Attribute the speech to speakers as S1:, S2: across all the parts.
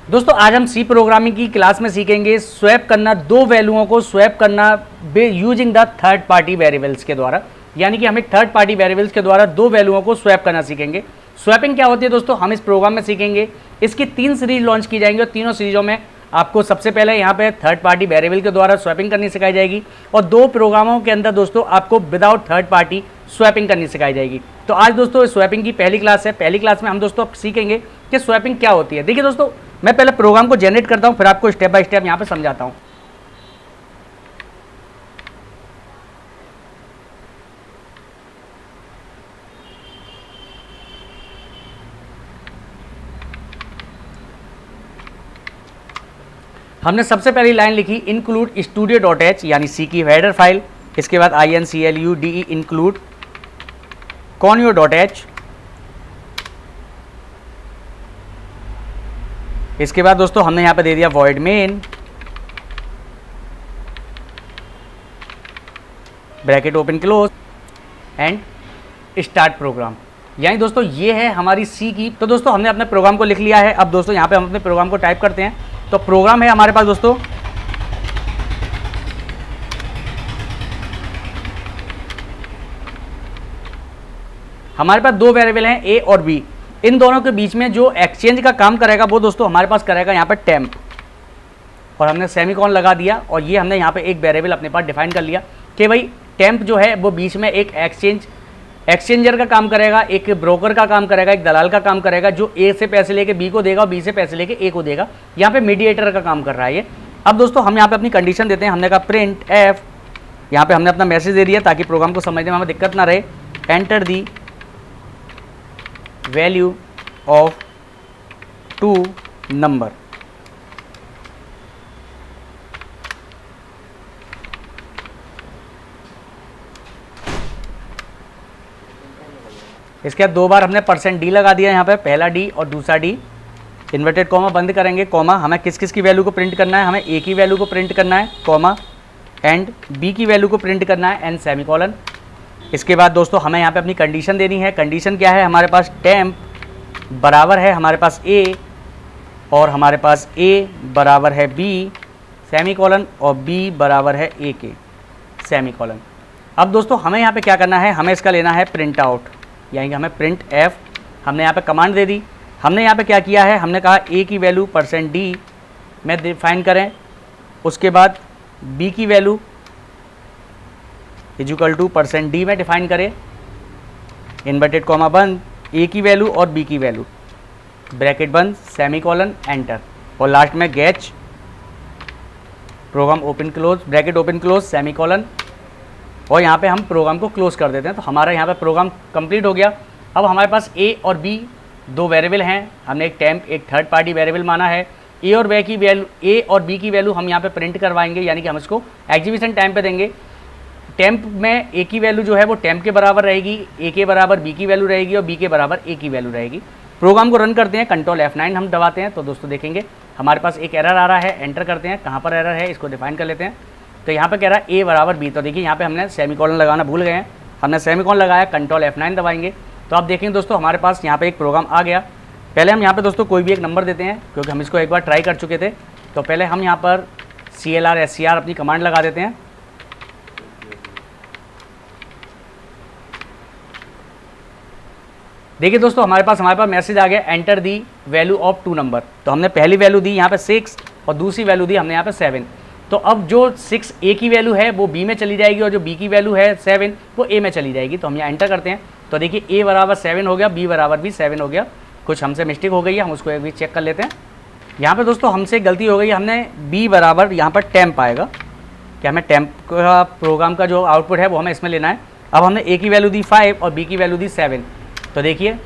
S1: दोस्तों आज हम सी प्रोग्रामिंग की क्लास में सीखेंगे स्वैप करना, दो वैल्यूओं को स्वैप करना using the third party variables के द्वारा। यानी कि हम एक थर्ड पार्टी वेरिएबल्स के द्वारा दो वैल्यूओं को स्वैप करना सीखेंगे। स्वैपिंग क्या होती है दोस्तों, हम इस प्रोग्राम में सीखेंगे। इसकी 3 सीरीज लॉन्च की जाएंगी और तीनों सीरीजों में आपको सबसे पहले यहाँ पे थर्ड पार्टी वेरिएबल के द्वारा स्वैपिंग करनी सिखाई जाएगी और 2 प्रोग्रामों के अंदर दोस्तों आपको विदाउट थर्ड पार्टी स्वैपिंग करनी सिखाई जाएगी। तो आज दोस्तों स्वैपिंग की पहली क्लास है। पहली क्लास में हम दोस्तों सीखेंगे कि स्वैपिंग क्या होती है। देखिए दोस्तों, मैं पहले प्रोग्राम को जनरेट करता हूं, फिर आपको स्टेप बाय स्टेप यहां पे समझाता हूं। हमने सबसे पहली लाइन लिखी इंक्लूड studio.h यानी सी की हेडर फाइल। इसके बाद include इंक्लूड conio.h। इसके बाद दोस्तों हमने यहां पे दे दिया void main bracket open close and start programme. यानी दोस्तों ये है हमारी सी की। तो दोस्तों हमने अपने प्रोग्राम को लिख लिया है। अब दोस्तों यहां पे हम अपने प्रोग्राम को टाइप करते हैं। तो प्रोग्राम है हमारे पास दोस्तों हमारे पास 2 वेरिएबल हैं ए और बी। इन दोनों के बीच में जो एक्सचेंज का काम करेगा वो दोस्तों हमारे पास करेगा यहाँ पर टेम्प, और हमने सेमीकोलन लगा दिया और ये हमने यहाँ पे एक वेरिएबल अपने पास डिफाइन कर लिया कि भाई टेम्प जो है वो बीच में एक एक्सचेंजर का काम करेगा, एक ब्रोकर का काम करेगा, एक दलाल का काम करेगा जो ए से पैसे लेके बी को देगा और बी से पैसे लेके ए को देगा। यहाँ पे मीडिएटर का काम कर रहा है ये। अब दोस्तों हम यहाँ पे अपनी कंडीशन देते हैं। हमने कहा प्रिंट एफ, यहाँ पे हमने अपना मैसेज दे दिया ताकि प्रोग्राम को समझने में हमें दिक्कत ना रहे। Enter the value of 2 number. इसके बाद 2 बार हमने %d लगा दिया यहाँ पे, पहला डी और दूसरा डी। इन्वर्टेड कॉमा बंद करेंगे, कॉमा हमें किस किस की वैल्यू को प्रिंट करना है, हमें ए की वैल्यू को प्रिंट करना है, कॉमा एंड बी की वैल्यू को प्रिंट करना है एंड सेमीकोलन। इसके बाद दोस्तों हमें यहाँ पे अपनी कंडीशन देनी है। कंडीशन क्या है, हमारे पास टेम्प बराबर है हमारे पास ए और हमारे पास ए बराबर है बी सेमीकोलन और बी बराबर है ए के सेमीकोलन। अब दोस्तों हमें यहाँ पे क्या करना है, हमें इसका लेना है प्रिंट आउट, यानी कि हमें प्रिंट एफ। हमने यहाँ पे कमांड दे दी। हमने यहाँ पे क्या किया है, हमने कहा ए की वैल्यू %d में डिफाइन करें, उसके बाद बी की वैल्यू इक्वल टू %d में डिफाइन करें, इन्वर्टेड कॉमा बंद, ए की वैल्यू और बी की वैल्यू ब्रैकेट बंद सेमीकोलन एंटर और लास्ट में getch program open close bracket open close semicolon और यहाँ पे हम प्रोग्राम को क्लोज कर देते हैं। तो हमारा यहाँ पे प्रोग्राम कंप्लीट हो गया। अब हमारे पास ए और बी 2 वेरिएबल हैं। हमने एक टेम्प एक थर्ड पार्टी वेरिएबल माना है। ए और बी की वैल्यू हम यहाँ पे प्रिंट करवाएंगे, यानी कि हम इसको एग्जीक्यूशन टाइम पे देंगे। टेम्प में ए की वैल्यू जो है वो टेम्प के बराबर रहेगी, ए के बराबर बी की वैल्यू रहेगी और बी के बराबर ए की वैल्यू रहेगी। प्रोग्राम को रन करते हैं, कंट्रोल F9 हम दबाते हैं तो दोस्तों देखेंगे हमारे पास एक एरर आ रहा है। एंटर करते हैं, कहाँ पर एरर है इसको डिफाइन कर लेते हैं। तो यहाँ पे कह रहा है ए बराबर बी। तो देखिए यहाँ पे हमने सेमीकोलन लगाना भूल गए हैं, हमने सेमीकोलन लगाया, कंट्रोल F9 दबाएंगे तो आप देखेंगे दोस्तों हमारे पास यहाँ पे एक प्रोग्राम आ गया। पहले हम यहाँ पे दोस्तों कोई भी एक नंबर देते हैं क्योंकि हम इसको एक बार ट्राई कर चुके थे। तो पहले हम यहाँ पर CLR SCR अपनी कमांड लगा देते हैं। देखिए दोस्तों हमारे पास मैसेज आ गया, enter the value of 2 number. तो हमने पहली वैल्यू दी यहाँ पे 6 और दूसरी वैल्यू दी हमने यहाँ पे 7। तो अब जो 6 ए की वैल्यू है वो बी में चली जाएगी और जो बी की वैल्यू है 7 वो ए में चली जाएगी। तो हम यहाँ एंटर करते हैं तो देखिए ए बराबर 7 हो गया, बी बराबर भी 7 हो गया। कुछ हमसे मिस्टेक हो गई है, हम उसको एक भी चेक कर लेते हैं। यहाँ पे दोस्तों हमसे गलती हो गई, हमने बी बराबर यहाँ पर टेम्प आएगा कि हमें टेम्प का प्रोग्राम का जो आउटपुट है वो हमें इसमें लेना है। अब हमने ए की वैल्यू दी 5 और बी की वैल्यू दी 7। तो देखिए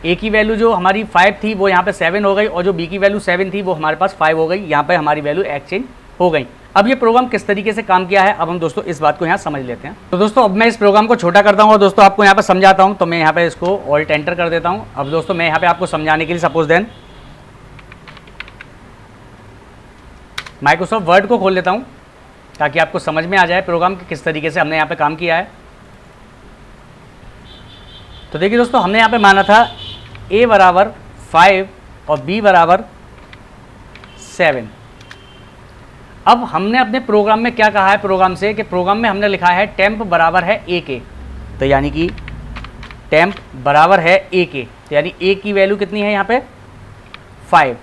S1: ए की वैल्यू जो हमारी 5 थी वो यहाँ पे 7 हो गई और जो बी की वैल्यू 7 थी वो हमारे पास 5 हो गई। यहाँ पे हमारी वैल्यू एक्सचेंज हो गई। अब ये प्रोग्राम किस तरीके से काम किया है अब हम दोस्तों इस बात को यहाँ समझ लेते हैं। तो दोस्तों अब मैं इस प्रोग्राम को छोटा करता हूँ और दोस्तों आपको यहाँ पे समझाता हूँ। तो मैं यहाँ पे इसको ऑल्ट एंटर कर देता हूँ। अब दोस्तों मैं यहाँ पे आपको समझाने के लिए सपोज देन माइक्रोसॉफ्ट वर्ड को खोल लेता हूँ ताकि आपको समझ में आ जाए प्रोग्राम किस तरीके से हमने यहाँ पे काम किया है। तो देखिए दोस्तों हमने यहाँ पे माना था a बराबर 5 और b बराबर 7। अब हमने अपने प्रोग्राम में क्या कहा है, प्रोग्राम से कि प्रोग्राम में हमने लिखा है टेम्प बराबर है ए के, तो यानी कि टेम्प बराबर है ए के, तो यानी ए की वैल्यू कितनी है यहाँ पे 5।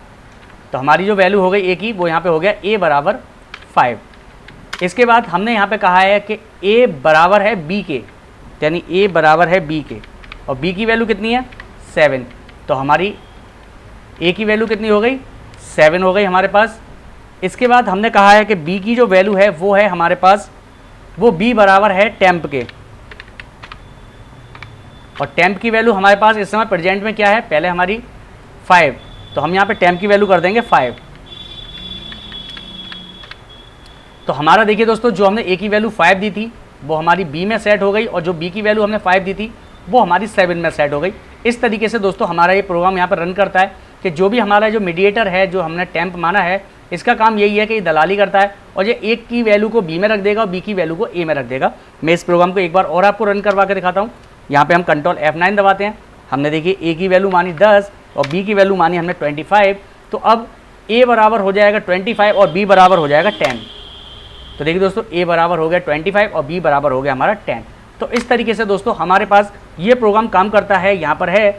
S1: तो हमारी जो वैल्यू हो गई ए की वो यहाँ पे हो गया ए बराबर 5। इसके बाद हमने यहाँ पे कहा है कि ए बराबर है बी के, यानी ए बराबर है बी के, और बी की वैल्यू कितनी है 7। तो हमारी ए की वैल्यू कितनी हो गई 7 हो गई हमारे पास। इसके बाद हमने कहा है कि बी की जो वैल्यू है वो है हमारे पास, वो बी बराबर है टेम्प के, और टेम्प की वैल्यू हमारे पास इस समय प्रेजेंट में क्या है, पहले हमारी 5, तो हम यहाँ पे टेम्प की वैल्यू कर देंगे 5। तो हमारा देखिए दोस्तों, जो हमने ए की वैल्यू 5 दी थी वो हमारी बी में सेट हो गई, और जो बी की वैल्यू हमने 5 दी थी वो हमारी 7 में सेट हो गई। इस तरीके से दोस्तों हमारा ये प्रोग्राम यहाँ पर रन करता है कि जो भी हमारा जो मीडिएटर है, जो हमने टेम्प माना है, इसका काम यही है कि ये दलाली करता है, और ये ए की वैल्यू को बी में रख देगा और बी की वैल्यू को ए में रख देगा। मैं इस प्रोग्राम को एक बार और आपको रन करवा के दिखाता हूँ। यहाँ पे हम कंट्रोल F9 दबाते हैं, हमने देखिए ए की वैल्यू मानी 10 और बी की वैल्यू मानी हमने 25। तो अब ए बराबर हो जाएगा 25 और बी बराबर हो जाएगा 10। तो देखिए दोस्तों, ए बराबर हो गया 25 और बी बराबर हो गया हमारा 10। तो इस तरीके से दोस्तों हमारे पास ये प्रोग्राम काम करता है। यहाँ पर है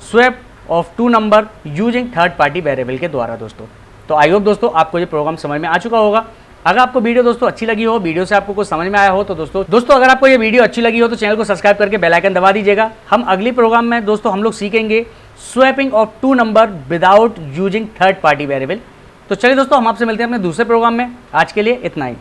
S1: swap of 2 number using third party variable के द्वारा दोस्तों। तो आई होप दोस्तों आपको ये प्रोग्राम समझ में आ चुका होगा। अगर आपको वीडियो दोस्तों अच्छी लगी हो, वीडियो से आपको कुछ समझ में आया हो, तो दोस्तों अगर आपको ये वीडियो अच्छी लगी हो तो चैनल को सब्सक्राइब करके बेल आइकन दबा दीजिएगा। हम अगली प्रोग्राम में दोस्तों हम लोग सीखेंगे swapping of 2 number without using third party variable. तो चलिए दोस्तों, हम आपसे मिलते हैं अपने दूसरे प्रोग्राम में। आज के लिए इतना ही।